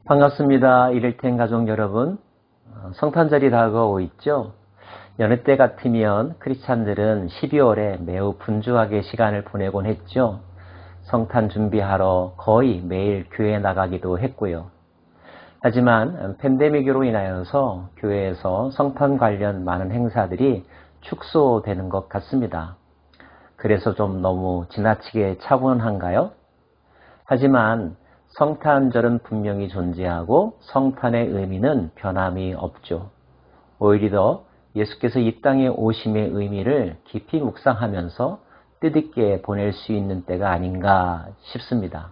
반갑습니다. 이를텐 가족 여러분. 성탄절이 다가오고 있죠. 여느 때 같으면 크리스찬들은 12월에 매우 분주하게 시간을 보내곤 했죠. 성탄 준비하러 거의 매일 교회에 나가기도 했고요. 하지만 팬데믹으로 인하여서 교회에서 성탄 관련 많은 행사들이 축소되는 것 같습니다. 그래서 좀 너무 지나치게 차분한가요? 하지만 성탄절은 분명히 존재하고 성탄의 의미는 변함이 없죠. 오히려 더 예수께서 이 땅에 오심의 의미를 깊이 묵상하면서 뜻있게 보낼 수 있는 때가 아닌가 싶습니다.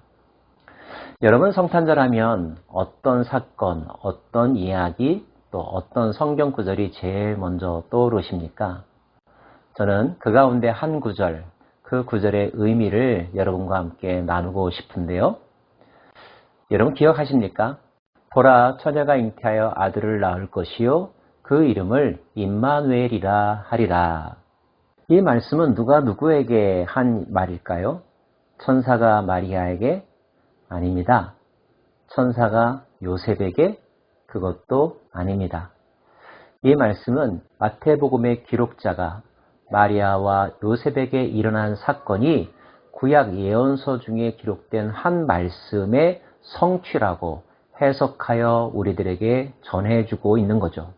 여러분, 성탄절 하면 어떤 사건, 어떤 이야기, 또 어떤 성경 구절이 제일 먼저 떠오르십니까? 저는 그 가운데 한 구절, 그 구절의 의미를 여러분과 함께 나누고 싶은데요. 여러분 기억하십니까? 보라, 처녀가 잉태하여 아들을 낳을 것이요 그 이름을 임마누엘이라 하리라. 이 말씀은 누가 누구에게 한 말일까요? 천사가 마리아에게? 아닙니다. 천사가 요셉에게? 그것도 아닙니다. 이 말씀은 마태복음의 기록자가 마리아와 요셉에게 일어난 사건이 구약 예언서 중에 기록된 한 말씀의 성취라고 해석하여 우리들에게 전해주고 있는 거죠.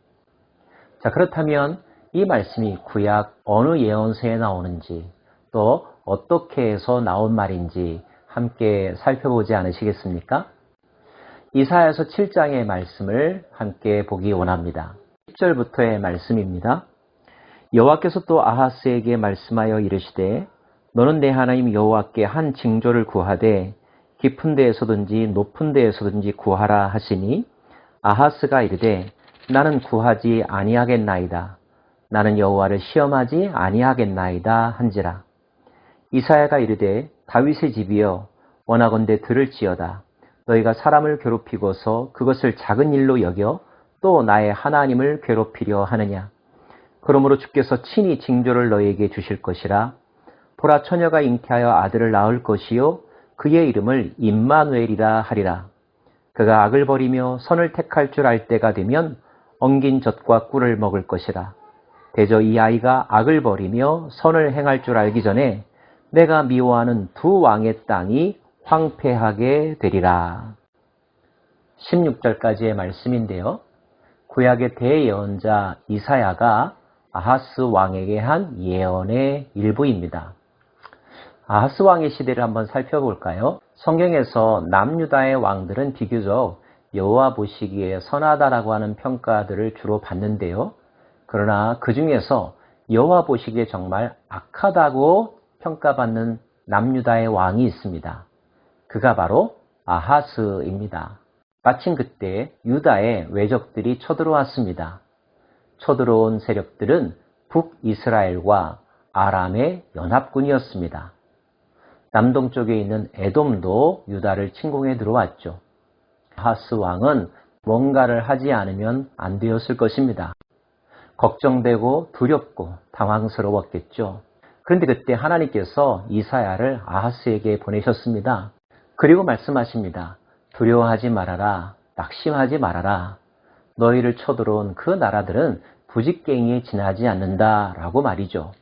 자, 그렇다면 이 말씀이 구약 어느 예언서에 나오는지 또 어떻게 해서 나온 말인지 함께 살펴보지 않으시겠습니까? 이사야서 7장의 말씀을 함께 보기 원합니다. 10절부터의 말씀입니다. 여호와께서 또 아하스에게 말씀하여 이르시되 너는 내 하나님 여호와께 한 징조를 구하되 깊은 데에서든지 높은 데에서든지 구하라 하시니 아하스가 이르되 나는 구하지 아니하겠나이다. 나는 여호와를 시험하지 아니하겠나이다 한지라. 이사야가 이르되 다윗의 집이여 원하건대 들을지어다. 너희가 사람을 괴롭히고서 그것을 작은 일로 여겨 또 나의 하나님을 괴롭히려 하느냐. 그러므로 주께서 친히 징조를 너희에게 주실 것이라. 보라, 처녀가 잉태하여 아들을 낳을 것이요 그의 이름을 임마누엘이라 하리라. 그가 악을 버리며 선을 택할 줄 알 때가 되면 엉긴 젖과 꿀을 먹을 것이라. 대저 이 아이가 악을 버리며 선을 행할 줄 알기 전에 내가 미워하는 두 왕의 땅이 황폐하게 되리라. 16절까지의 말씀인데요. 구약의 대예언자 이사야가 아하스 왕에게 한 예언의 일부입니다. 아하스 왕의 시대를 한번 살펴볼까요? 성경에서 남유다의 왕들은 비교적 여호와 보시기에 선하다라고 하는 평가들을 주로 받는데요. 그러나 그 중에서 여호와 보시기에 정말 악하다고 평가받는 남유다의 왕이 있습니다. 그가 바로 아하스입니다. 마침 그때 유다의 외적들이 쳐들어왔습니다. 쳐들어온 세력들은 북이스라엘과 아람의 연합군이었습니다. 남동쪽에 있는 에돔도 유다를 침공해 들어왔죠. 아하스 왕은 뭔가를 하지 않으면 안 되었을 것입니다. 걱정되고 두렵고 당황스러웠겠죠. 그런데 그때 하나님께서 이사야를 아하스에게 보내셨습니다. 그리고 말씀하십니다. 두려워하지 말아라. 낙심하지 말아라. 너희를 쳐들어온 그 나라들은 부직갱이에 지나지 않는다라고 말이죠.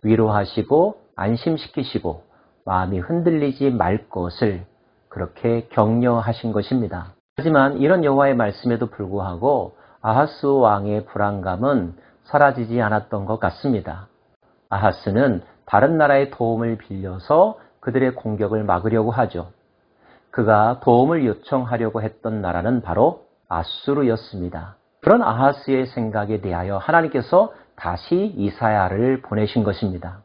위로하시고 안심시키시고 마음이 흔들리지 말 것을 그렇게 격려하신 것입니다. 하지만 이런 여호와의 말씀에도 불구하고 아하스 왕의 불안감은 사라지지 않았던 것 같습니다. 아하스는 다른 나라의 도움을 빌려서 그들의 공격을 막으려고 하죠. 그가 도움을 요청하려고 했던 나라는 바로 아수르였습니다. 그런 아하스의 생각에 대하여 하나님께서 다시 이사야를 보내신 것입니다.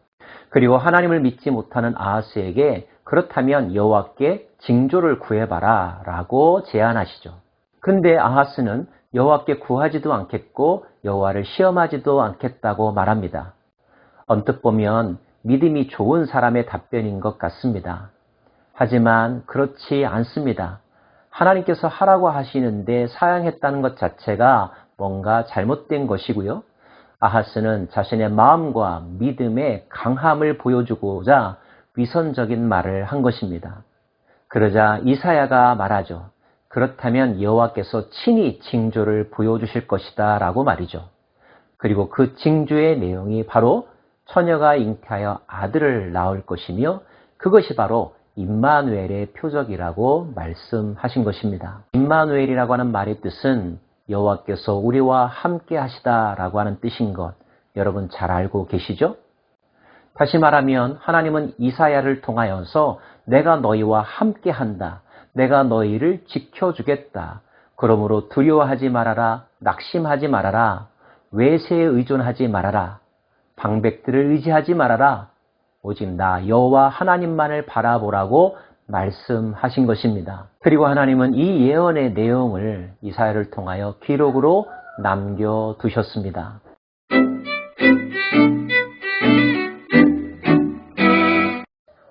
그리고 하나님을 믿지 못하는 아하스에게 그렇다면 여호와께 징조를 구해봐라 라고 제안하시죠. 근데 아하스는 여호와께 구하지도 않겠고 여호와를 시험하지도 않겠다고 말합니다. 언뜻 보면 믿음이 좋은 사람의 답변인 것 같습니다. 하지만 그렇지 않습니다. 하나님께서 하라고 하시는데 사양했다는 것 자체가 뭔가 잘못된 것이고요. 아하스는 자신의 마음과 믿음의 강함을 보여주고자 위선적인 말을 한 것입니다. 그러자 이사야가 말하죠. 그렇다면 여호와께서 친히 징조를 보여주실 것이다 라고 말이죠. 그리고 그 징조의 내용이 바로 처녀가 잉태하여 아들을 낳을 것이며 그것이 바로 임마누엘의 표적이라고 말씀하신 것입니다. 임마누엘이라고 하는 말의 뜻은 여호와께서 우리와 함께 하시다라고 하는 뜻인 것 여러분 잘 알고 계시죠? 다시 말하면 하나님은 이사야를 통하여서 내가 너희와 함께 한다. 내가 너희를 지켜주겠다. 그러므로 두려워하지 말아라. 낙심하지 말아라. 외세에 의존하지 말아라. 방백들을 의지하지 말아라. 오직 나 여호와 하나님만을 바라보라고 말씀하신 것입니다. 그리고 하나님은 이 예언의 내용을 이사야를 통하여 기록으로 남겨두셨습니다.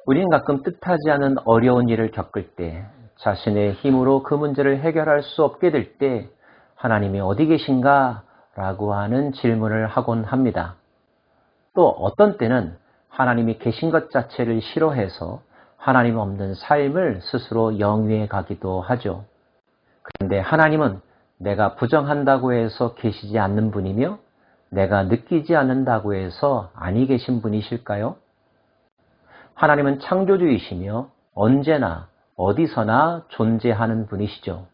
우리는 가끔 뜻하지 않은 어려운 일을 겪을 때 자신의 힘으로 그 문제를 해결할 수 없게 될 때 하나님이 어디 계신가? 라고 하는 질문을 하곤 합니다. 또 어떤 때는 하나님이 계신 것 자체를 싫어해서 하나님 없는 삶을 스스로 영위해 가기도 하죠. 그런데 하나님은 내가 부정한다고 해서 계시지 않는 분이며 내가 느끼지 않는다고 해서 아니 계신 분이실까요? 하나님은 창조주이시며 언제나 어디서나 존재하는 분이시죠.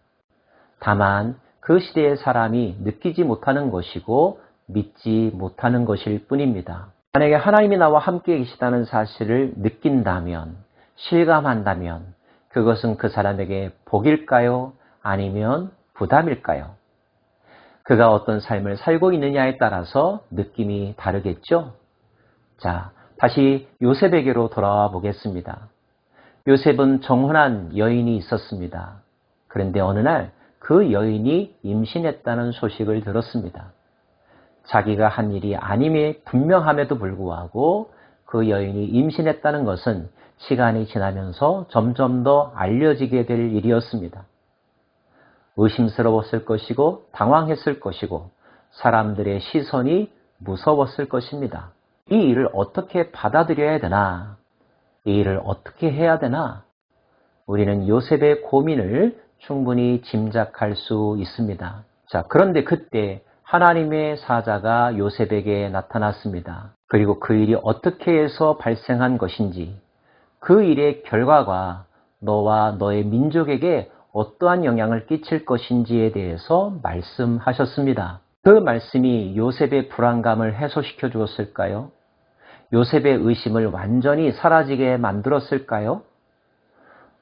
다만 그 시대의 사람이 느끼지 못하는 것이고 믿지 못하는 것일 뿐입니다. 만약에 하나님이 나와 함께 계시다는 사실을 느낀다면, 실감한다면 그것은 그 사람에게 복일까요? 아니면 부담일까요? 그가 어떤 삶을 살고 있느냐에 따라서 느낌이 다르겠죠? 자, 다시 요셉에게로 돌아와 보겠습니다. 요셉은 정혼한 여인이 있었습니다. 그런데 어느 날 그 여인이 임신했다는 소식을 들었습니다. 자기가 한 일이 아님이 분명함에도 불구하고 그 여인이 임신했다는 것은 시간이 지나면서 점점 더 알려지게 될 일이었습니다. 의심스러웠을 것이고 당황했을 것이고 사람들의 시선이 무서웠을 것입니다. 이 일을 어떻게 받아들여야 되나? 이 일을 어떻게 해야 되나? 우리는 요셉의 고민을 충분히 짐작할 수 있습니다. 자, 그런데 그때 하나님의 사자가 요셉에게 나타났습니다. 그리고 그 일이 어떻게 해서 발생한 것인지, 그 일의 결과가 너와 너의 민족에게 어떠한 영향을 끼칠 것인지에 대해서 말씀하셨습니다. 그 말씀이 요셉의 불안감을 해소시켜 주었을까요? 요셉의 의심을 완전히 사라지게 만들었을까요?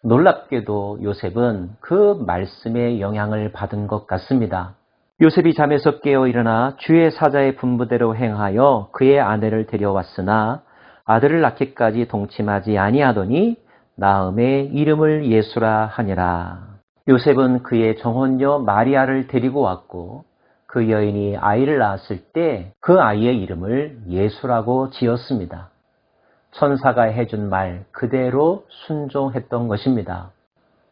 놀랍게도 요셉은 그 말씀의 영향을 받은 것 같습니다. 요셉이 잠에서 깨어 일어나 주의 사자의 분부대로 행하여 그의 아내를 데려왔으나 아들을 낳기까지 동침하지 아니하더니 나음의 이름을 예수라 하니라. 요셉은 그의 정혼녀 마리아를 데리고 왔고 그 여인이 아이를 낳았을 때 그 아이의 이름을 예수라고 지었습니다. 천사가 해준 말 그대로 순종했던 것입니다.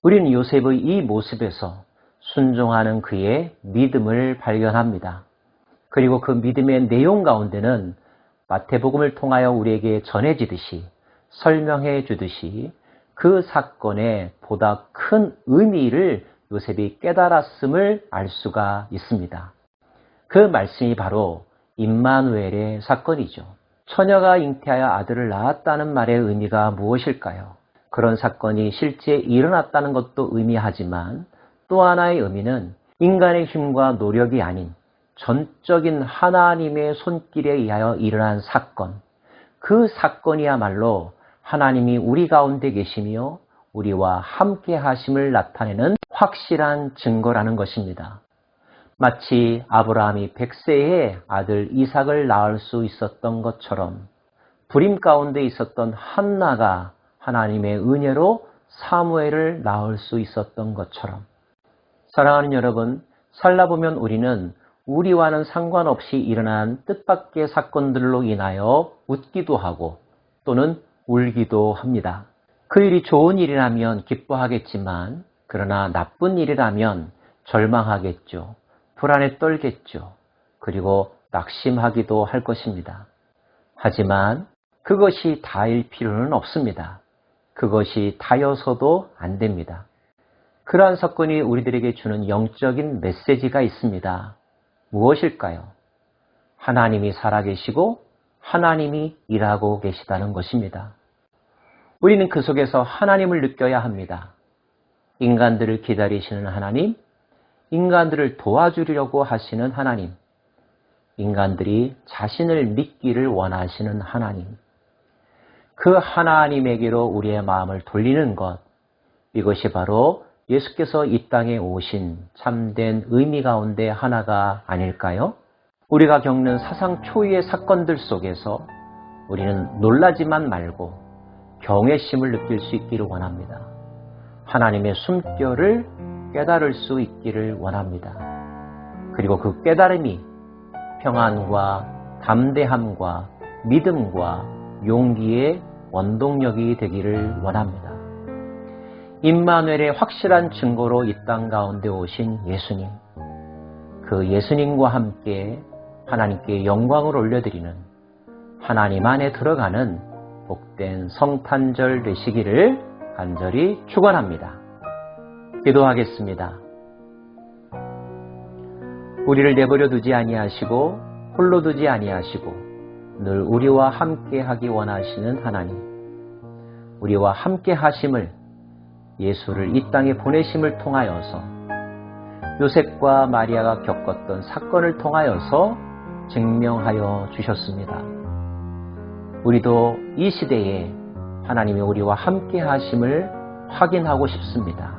우리는 요셉의 이 모습에서 순종하는 그의 믿음을 발견합니다. 그리고 그 믿음의 내용 가운데는 마태복음을 통하여 우리에게 전해지듯이 설명해 주듯이 그 사건의 보다 큰 의미를 요셉이 깨달았음을 알 수가 있습니다. 그 말씀이 바로 임마누엘의 사건이죠. 처녀가 잉태하여 아들을 낳았다는 말의 의미가 무엇일까요? 그런 사건이 실제 일어났다는 것도 의미하지만 또 하나의 의미는 인간의 힘과 노력이 아닌 전적인 하나님의 손길에 의하여 일어난 사건, 그 사건이야말로 하나님이 우리 가운데 계시며 우리와 함께 하심을 나타내는 확실한 증거라는 것입니다. 마치 아브라함이 100세에 아들 이삭을 낳을 수 있었던 것처럼 불임 가운데 있었던 한나가 하나님의 은혜로 사무엘을 낳을 수 있었던 것처럼 사랑하는 여러분, 살다보면 우리는 우리와는 상관없이 일어난 뜻밖의 사건들로 인하여 웃기도 하고 또는 울기도 합니다. 그 일이 좋은 일이라면 기뻐하겠지만 그러나 나쁜 일이라면 절망하겠죠. 불안에 떨겠죠. 그리고 낙심하기도 할 것입니다. 하지만 그것이 다일 필요는 없습니다. 그것이 다여서도 안 됩니다. 그러한 사건이 우리들에게 주는 영적인 메시지가 있습니다. 무엇일까요? 하나님이 살아계시고 하나님이 일하고 계시다는 것입니다. 우리는 그 속에서 하나님을 느껴야 합니다. 인간들을 기다리시는 하나님, 인간들을 도와주려고 하시는 하나님, 인간들이 자신을 믿기를 원하시는 하나님, 그 하나님에게로 우리의 마음을 돌리는 것, 이것이 바로 예수께서 이 땅에 오신 참된 의미 가운데 하나가 아닐까요? 우리가 겪는 사상 초유의 사건들 속에서 우리는 놀라지만 말고 경외심을 느낄 수 있기를 원합니다. 하나님의 숨결을 깨달을 수 있기를 원합니다. 그리고 그 깨달음이 평안과 담대함과 믿음과 용기의 원동력이 되기를 원합니다. 임마누엘의 확실한 증거로 이 땅 가운데 오신 예수님, 그 예수님과 함께 하나님께 영광을 올려드리는 하나님 안에 들어가는 복된 성탄절 되시기를 간절히 축원합니다. 기도하겠습니다. 우리를 내버려 두지 아니하시고 홀로 두지 아니하시고 늘 우리와 함께 하기 원하시는 하나님, 우리와 함께 하심을 예수를 이 땅에 보내심을 통하여서 요셉과 마리아가 겪었던 사건을 통하여서 증명하여 주셨습니다. 우리도 이 시대에 하나님이 우리와 함께 하심을 확인하고 싶습니다.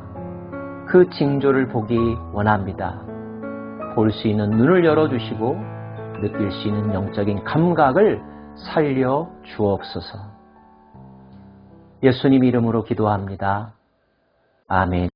그 징조를 보기 원합니다. 볼 수 있는 눈을 열어주시고 느낄 수 있는 영적인 감각을 살려 주옵소서. 예수님 이름으로 기도합니다. 아멘.